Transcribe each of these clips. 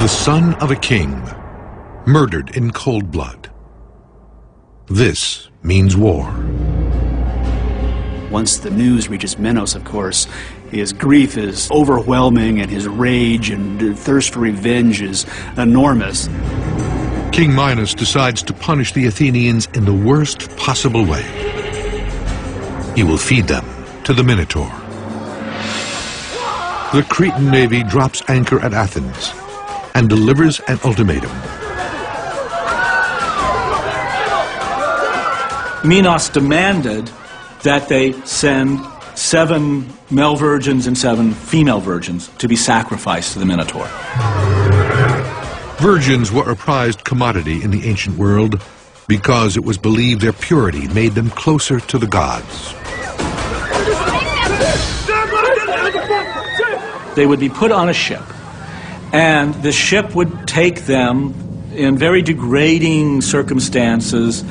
The son of a king, murdered in cold blood. This means war. Once the news reaches Minos, of course, his grief is overwhelming and his rage and thirst for revenge is enormous. King Minos decides to punish the Athenians in the worst possible way. He will feed them to the Minotaur. The Cretan navy drops anchor at Athens and delivers an ultimatum. Minos demanded that they send 7 male virgins and 7 female virgins to be sacrificed to the Minotaur. Virgins were a prized commodity in the ancient world because it was believed their purity made them closer to the gods. They would be put on a ship, and the ship would take them in very degrading circumstances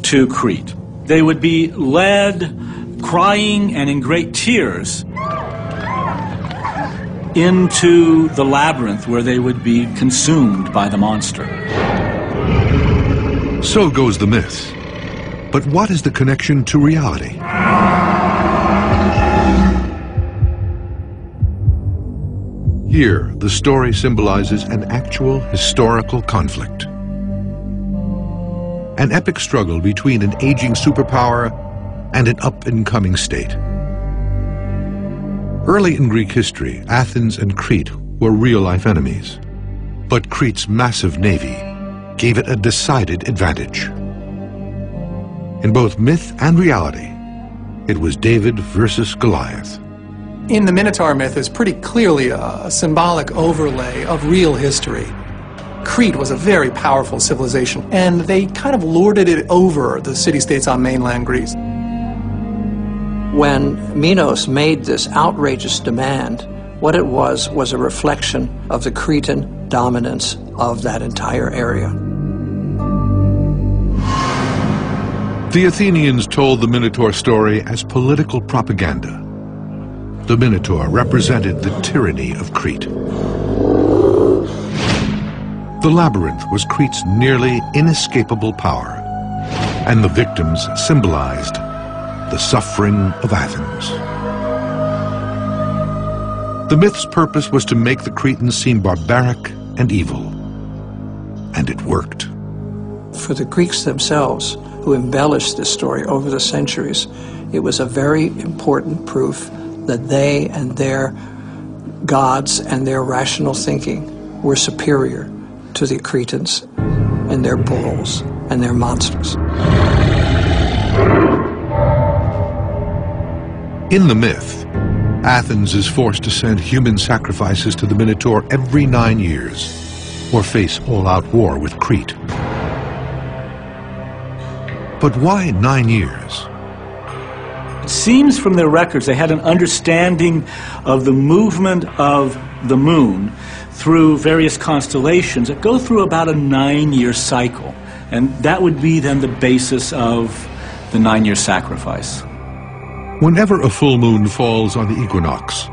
to Crete. They would be led, crying and in great tears, into the labyrinth where they would be consumed by the monster. So goes the myth. But what is the connection to reality? Here, the story symbolizes an actual historical conflict. An epic struggle between an aging superpower and an up-and-coming state. Early in Greek history, Athens and Crete were real-life enemies. But Crete's massive navy gave it a decided advantage. In both myth and reality, it was David versus Goliath. In the Minotaur myth is pretty clearly a symbolic overlay of real history. Crete was a very powerful civilization, and they kind of lorded it over the city-states on mainland Greece. When Minos made this outrageous demand, what it was a reflection of the Cretan dominance of that entire area. The Athenians told the Minotaur story as political propaganda. The Minotaur represented the tyranny of Crete. The labyrinth was Crete's nearly inescapable power, and the victims symbolized the suffering of Athens. The myth's purpose was to make the Cretans seem barbaric and evil, and it worked. For the Greeks themselves, who embellished this story over the centuries, it was a very important proof that they and their gods and their rational thinking were superior to the Cretans and their bulls and their monsters. In the myth, Athens is forced to send human sacrifices to the Minotaur every 9 years, or face all-out war with Crete. But why 9 years? It seems from their records they had an understanding of the movement of the moon through various constellations that go through about a 9-year cycle. And that would be then the basis of the 9-year sacrifice. Whenever a full moon falls on the equinox,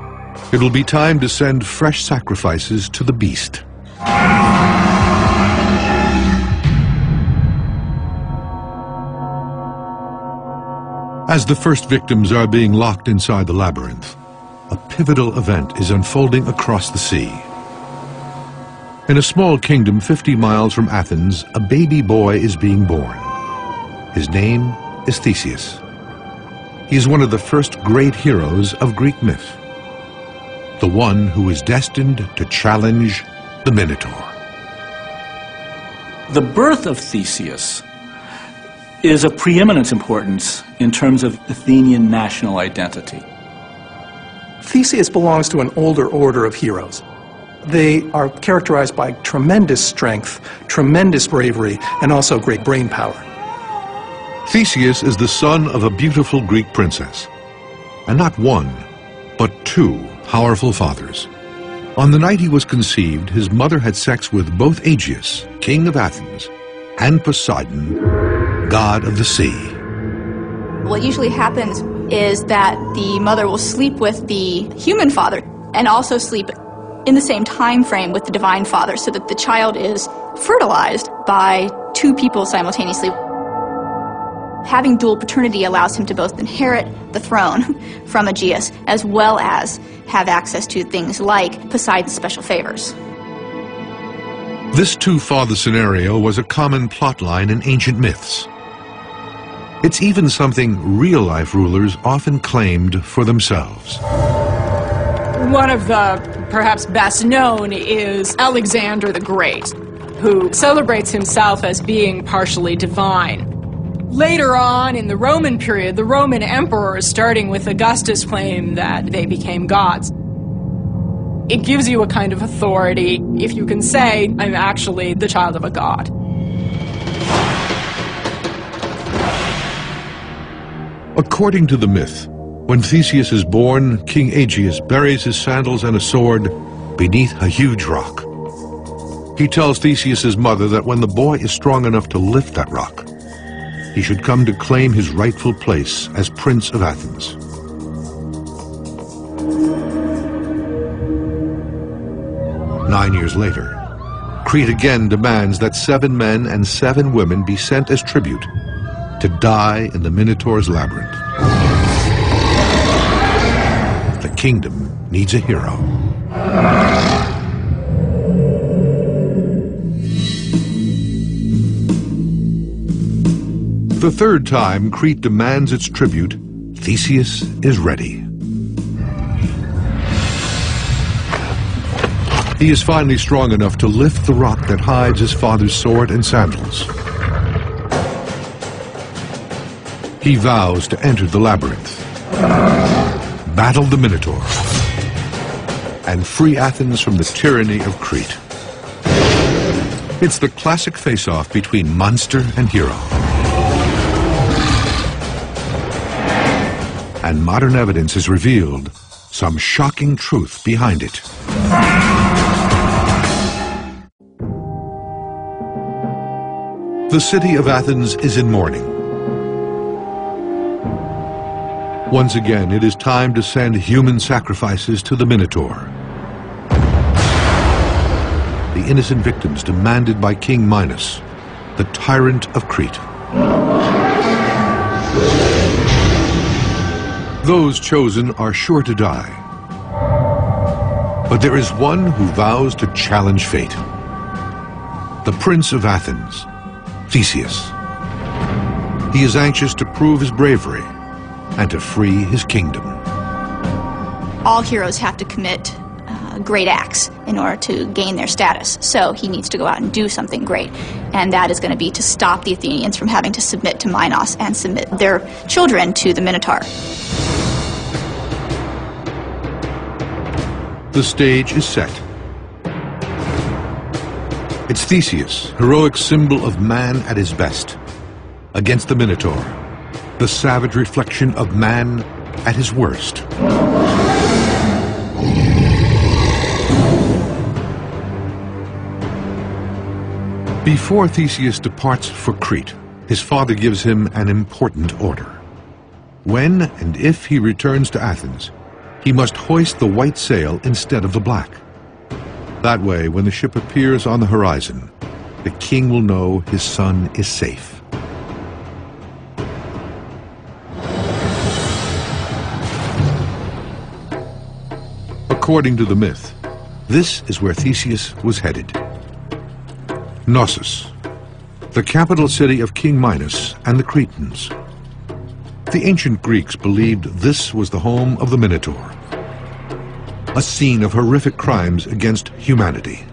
it will be time to send fresh sacrifices to the beast. As the first victims are being locked inside the labyrinth, a pivotal event is unfolding across the sea. In a small kingdom 50 miles from Athens, a baby boy is being born. His name is Theseus. He is one of the first great heroes of Greek myth, the one who is destined to challenge the Minotaur. The birth of Theseus is of preeminent importance in terms of Athenian national identity. Theseus belongs to an older order of heroes. They are characterized by tremendous strength, tremendous bravery, and also great brain power. Theseus is the son of a beautiful Greek princess, and not one, but 2 powerful fathers. On the night he was conceived, his mother had sex with both Aegeus, king of Athens, and Poseidon, god of the sea. What usually happens is that the mother will sleep with the human father and also sleep in the same time frame with the Divine Father, so that the child is fertilized by two people simultaneously. Having dual paternity allows him to both inherit the throne from Aegeus, as well as have access to things like Poseidon's special favors. This two-father scenario was a common plotline in ancient myths. It's even something real-life rulers often claimed for themselves. One of the perhaps best known is Alexander the Great, who celebrates himself as being partially divine. Later on, in the Roman period, the Roman emperors, starting with Augustus, claim that they became gods. It gives you a kind of authority if you can say, I'm actually the child of a god. According to the myth, when Theseus is born, King Aegeus buries his sandals and a sword beneath a huge rock. He tells Theseus's mother that when the boy is strong enough to lift that rock, he should come to claim his rightful place as Prince of Athens. Nine years later, Crete again demands that 7 men and 7 women be sent as tribute to die in the Minotaur's labyrinth. The kingdom needs a hero. The third time Crete demands its tribute, Theseus is ready. He is finally strong enough to lift the rock that hides his father's sword and sandals. He vows to enter the labyrinth, battle the Minotaur, and free Athens from the tyranny of Crete. It's the classic face-off between monster and hero. And modern evidence has revealed some shocking truth behind it. The city of Athens is in mourning. Once again, it is time to send human sacrifices to the Minotaur. The innocent victims demanded by King Minos, the tyrant of Crete. Those chosen are sure to die. But there is one who vows to challenge fate. The Prince of Athens, Theseus. He is anxious to prove his bravery and to free his kingdom. All heroes have to commit great acts in order to gain their status. So he needs to go out and do something great. And that is going to be to stop the Athenians from having to submit to Minos and submit their children to the Minotaur. The stage is set. It's Theseus, heroic symbol of man at his best, against the Minotaur, the savage reflection of man at his worst. Before Theseus departs for Crete, his father gives him an important order. When and if he returns to Athens, he must hoist the white sail instead of the black. That way, when the ship appears on the horizon, the king will know his son is safe. According to the myth, this is where Theseus was headed. Knossos, the capital city of King Minos and the Cretans. The ancient Greeks believed this was the home of the Minotaur, a scene of horrific crimes against humanity.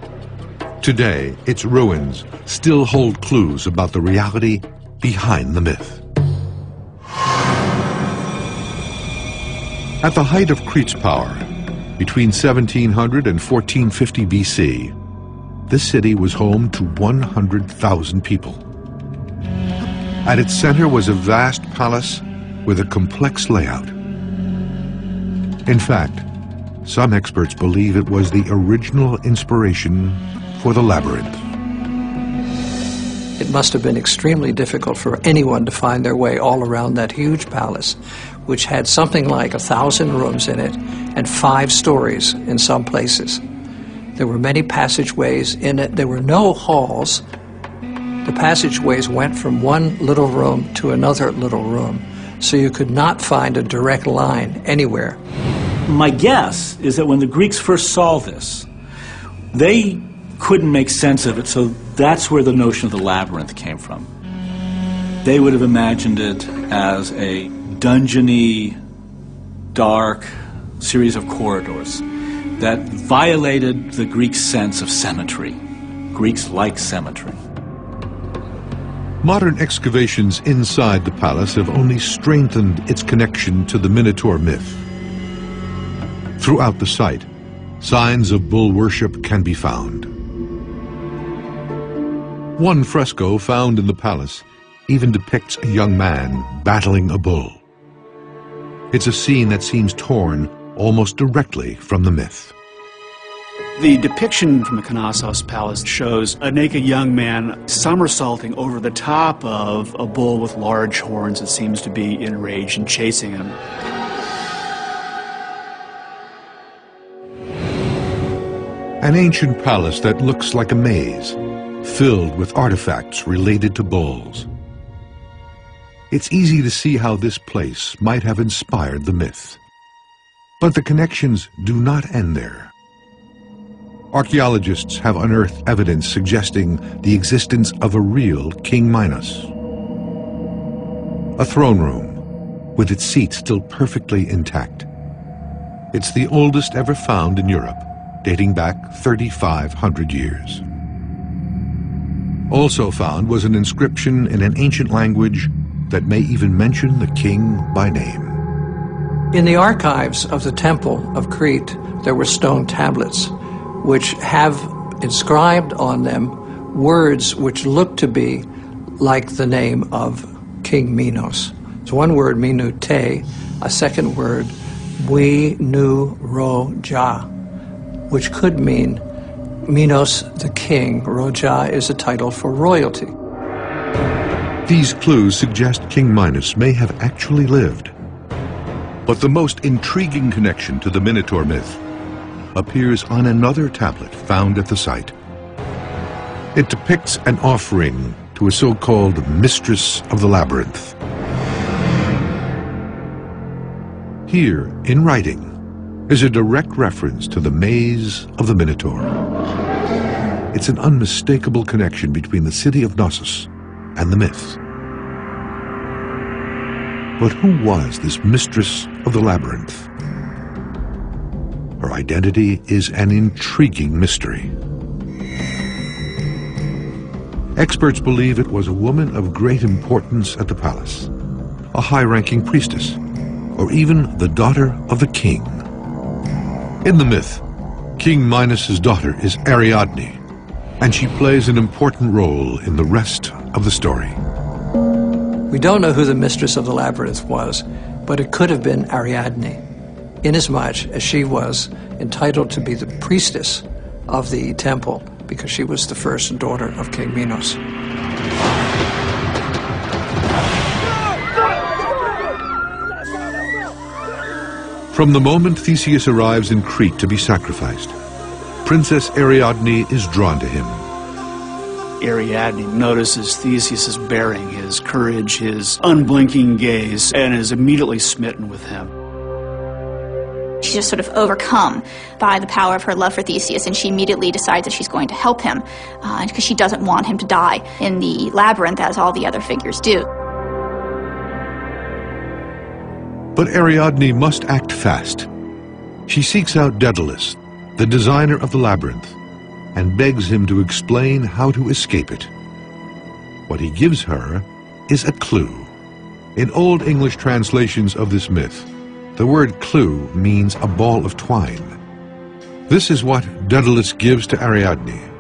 Today, its ruins still hold clues about the reality behind the myth. At the height of Crete's power, between 1700 and 1450 BC, this city was home to 100,000 people. At its center was a vast palace with a complex layout. In fact, some experts believe it was the original inspiration for the labyrinth. It must have been extremely difficult for anyone to find their way all around that huge palace, which had something like 1,000 rooms in it and 5 stories in some places. There were many passageways in it. There were no halls. The passageways went from one little room to another little room, so you could not find a direct line anywhere. My guess is that when the Greeks first saw this, they couldn't make sense of it, so that's where the notion of the labyrinth came from. They would have imagined it as a dungeony, dark series of corridors that violated the Greek sense of symmetry. Greeks like symmetry. Modern excavations inside the palace have only strengthened its connection to the Minotaur myth. Throughout the site, signs of bull worship can be found. One fresco found in the palace even depicts a young man battling a bull. It's a scene that seems torn almost directly from the myth. The depiction from the Knossos Palace shows a naked young man somersaulting over the top of a bull with large horns that seems to be enraged and chasing him. An ancient palace that looks like a maze, filled with artifacts related to bulls. It's easy to see how this place might have inspired the myth. But the connections do not end there. Archaeologists have unearthed evidence suggesting the existence of a real King Minos. A throne room, with its seat still perfectly intact. It's the oldest ever found in Europe, dating back 3,500 years. Also found was an inscription in an ancient language that may even mention the king by name. In the archives of the Temple of Crete, there were stone tablets which have inscribed on them words which look to be like the name of King Minos. It's one word, minute, a second word, roja, which could mean Minos the king. Roja is a title for royalty. These clues suggest King Minos may have actually lived. But the most intriguing connection to the Minotaur myth appears on another tablet found at the site. It depicts an offering to a so-called mistress of the labyrinth. Here, in writing, is a direct reference to the maze of the Minotaur. It's an unmistakable connection between the city of Knossos and the myth. But who was this mistress of the labyrinth? Her identity is an intriguing mystery. Experts believe it was a woman of great importance at the palace, a high-ranking priestess, or even the daughter of the king. In the myth, King Minos' daughter is Ariadne, and she plays an important role in the rest of the story. We don't know who the mistress of the labyrinth was, but it could have been Ariadne, inasmuch as she was entitled to be the priestess of the temple because she was the first daughter of King Minos. From the moment Theseus arrives in Crete to be sacrificed, Princess Ariadne is drawn to him. Ariadne notices Theseus' bearing, his courage, his unblinking gaze, and is immediately smitten with him. She's just sort of overcome by the power of her love for Theseus, and she immediately decides that she's going to help him because she doesn't want him to die in the labyrinth as all the other figures do. But Ariadne must act fast. She seeks out Daedalus, the designer of the labyrinth, and begs him to explain how to escape it. What he gives her is a clue. In Old English translations of this myth, the word clue means a ball of twine. This is what Daedalus gives to Ariadne,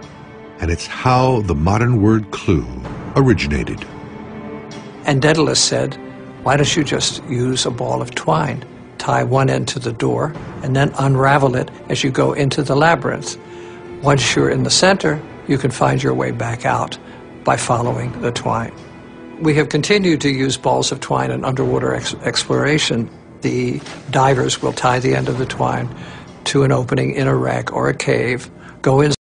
and it's how the modern word clue originated. And Daedalus said, why don't you just use a ball of twine? Tie one end to the door and then unravel it as you go into the labyrinth. Once you're in the center, you can find your way back out by following the twine. We have continued to use balls of twine in underwater exploration. The divers will tie the end of the twine to an opening in a wreck or a cave, go in.